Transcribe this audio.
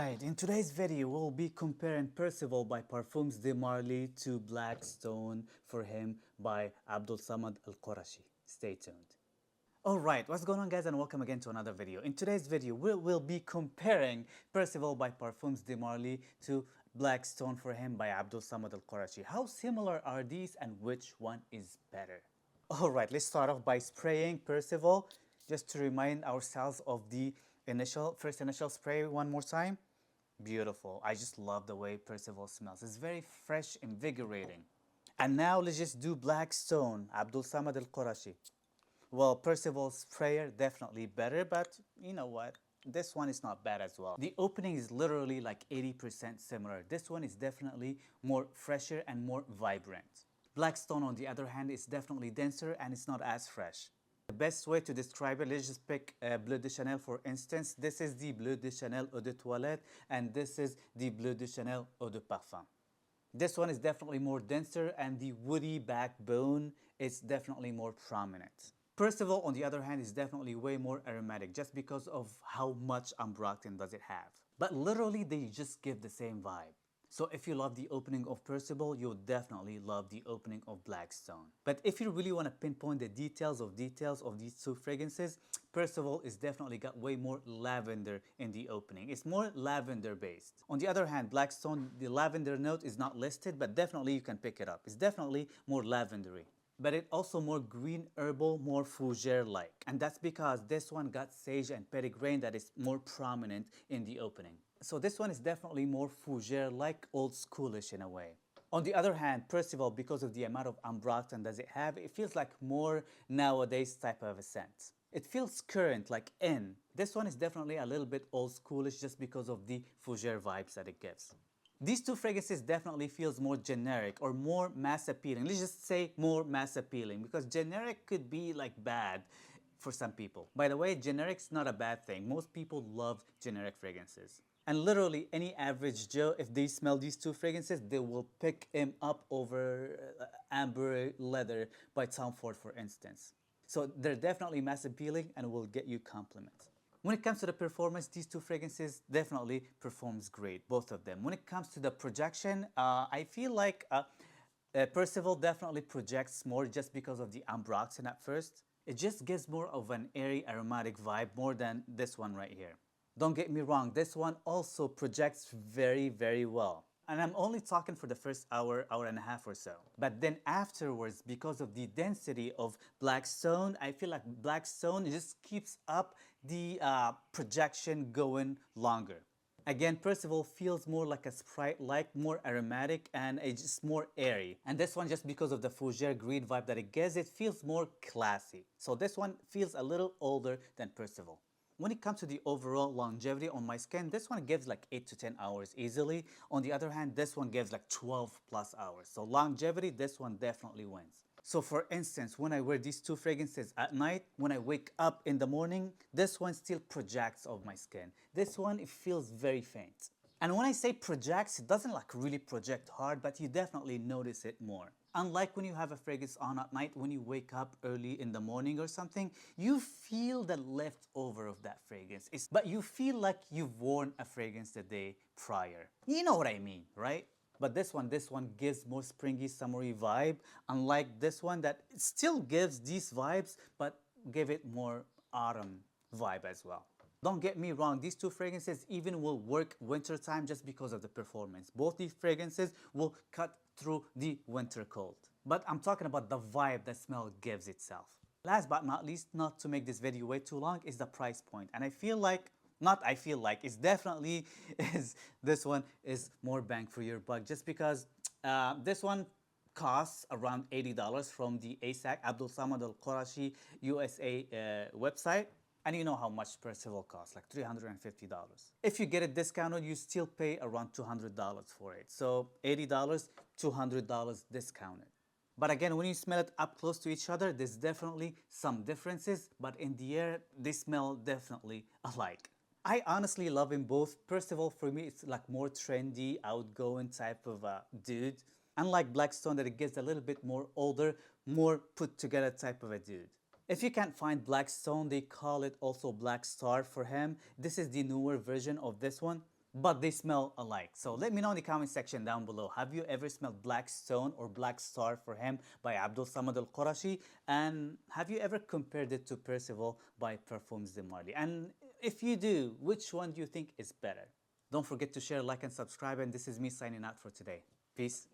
Alright, in today's video we'll be comparing Percival by Parfums de Marly to Blackstone for him by Abdul Al-Qurashi. Stay tuned. Alright, what's going on guys, and welcome again to another video. In today's video we'll be comparing Percival by Parfums de Marly to Blackstone for him by Abdul Al-Qurashi. How similar are these and which one is better? Alright, let's start off by spraying Percival just to remind ourselves of the first initial spray one more time. Beautiful. I just love the way Percival smells. It's very fresh, invigorating. And now let's just do Blackstone, Abdul Al-Qurashi. Well, Percival's sprayer definitely better, but you know what? This one is not bad as well. The opening is literally like 80% similar. This one is definitely more fresher and more vibrant. Blackstone, on the other hand, is definitely denser and it's not as fresh. The best way to describe it, let's just pick Bleu de Chanel for instance. This is the Bleu de Chanel Eau de Toilette and this is the Bleu de Chanel Eau de Parfum. This one is definitely more denser and the woody backbone is definitely more prominent. Percival, on the other hand, is definitely way more aromatic just because of how much ambroxan does it have. But literally they just give the same vibe. So if you love the opening of Percival, you'll definitely love the opening of Blackstone. But if you really want to pinpoint the details of these two fragrances, Percival is definitely got way more lavender in the opening. It's more lavender based. On the other hand, Blackstone, the lavender note is not listed, but definitely you can pick it up. It's definitely more lavendery. But it also more green herbal, more fougere-like. And that's because this one got sage and petitgrain that is more prominent in the opening. So this one is definitely more fougere-like, old schoolish in a way. On the other hand, Percival, because of the amount of ambroxan does it have, it feels like more nowadays type of a scent. It feels current, like in. This one is definitely a little bit old schoolish just because of the fougere vibes that it gives. These two fragrances definitely feels more generic or more mass appealing. Let's just say more mass appealing because generic could be like bad for some people. By the way, generic's not a bad thing. Most people love generic fragrances. And literally any average Joe, if they smell these two fragrances, they will pick him up over Amber Leather by Tom Ford, for instance. So they're definitely mass appealing and will get you compliments. When it comes to the performance, these two fragrances definitely performs great, both of them. When it comes to the projection, I feel like Percival definitely projects more just because of the ambroxan at first. It just gives more of an airy aromatic vibe more than this one right here. Don't get me wrong, this one also projects very, very well. And I'm only talking for the first hour, hour and a half or so. But then afterwards, because of the density of Blackstone, I feel like Blackstone just keeps up the projection going longer. Again, Percival feels more like a Sprite-like, more aromatic, and it's just more airy. And this one, just because of the fougere green vibe that it gives, it feels more classy. So this one feels a little older than Percival. When it comes to the overall longevity on my skin, this one gives like 8 to 10 hours easily. On the other hand, this one gives like 12 plus hours. So longevity, this one definitely wins. So for instance, when I wear these two fragrances at night, when I wake up in the morning, this one still projects off my skin. This one, it feels very faint. And when I say projects, it doesn't like really project hard, but you definitely notice it more. Unlike when you have a fragrance on at night, when you wake up early in the morning or something, you feel the leftover of that fragrance. But you feel like you've worn a fragrance the day prior. You know what I mean, right? But this one gives more springy, summery vibe. Unlike this one that still gives these vibes, but give it more autumn vibe as well. Don't get me wrong, these two fragrances even will work wintertime just because of the performance. Both these fragrances will cut through the winter cold. But I'm talking about the vibe that smell gives itself. Last but not least, not to make this video way too long, is the price point. And I feel like, it's definitely this one is more bang for your buck just because this one costs around $80 from the ASAC, Abdul Al-Qurashi USA website. And you know how much Percival costs, like $350. If you get it discounted, you still pay around $200 for it. So $80, $200 discounted. But again, when you smell it up close to each other, there's definitely some differences, but in the air, they smell definitely alike. I honestly love them both. Percival, for me, it's like more trendy, outgoing type of dude. Unlike Blackstone, that it gives a little bit more older, more put together type of a dude. If you can't find Blackstone, they call it also Black Star for him. This is the newer version of this one. but they smell alike. So let me know in the comment section down below. Have you ever smelled Blackstone or Black Star for Him by Abdul Samad Al Qurashi? And have you ever compared it to Percival by Parfums de Marly? And if you do, which one do you think is better? Don't forget to share, like, and subscribe. And this is me signing out for today. Peace.